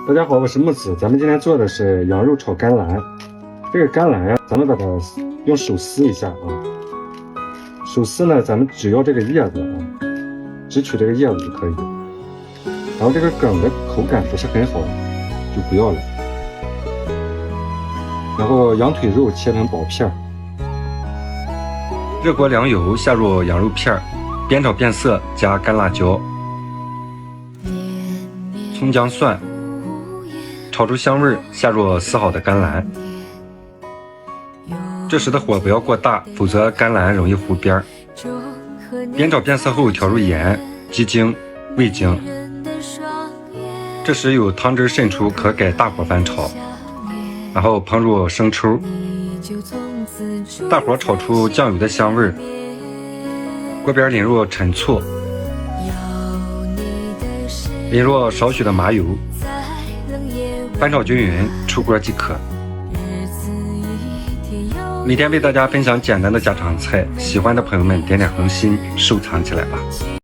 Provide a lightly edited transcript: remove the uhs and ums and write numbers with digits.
大家好，我是木子，咱们今天做的是羊肉炒甘蓝。这个甘蓝呀，咱们把它用手撕一下啊。手撕呢，咱们只要这个叶子啊，只取这个叶子就可以。然后这个梗的口感不是很好，就不要了。然后羊腿肉切成薄片。热锅凉油，下入羊肉片，煸炒变色，加干辣椒、葱姜蒜。炒出香味，下入撕好的甘蓝。这时的火不要过大，否则甘蓝容易糊边。煸炒变色后，调入盐、鸡精、味精。这时有汤汁渗出，可改大火翻炒，然后烹入生抽，大火炒出酱油的香味。锅边淋入陈醋，淋入少许的麻油。翻炒均匀，出锅即可。每天为大家分享简单的家常菜，喜欢的朋友们点点红心，收藏起来吧。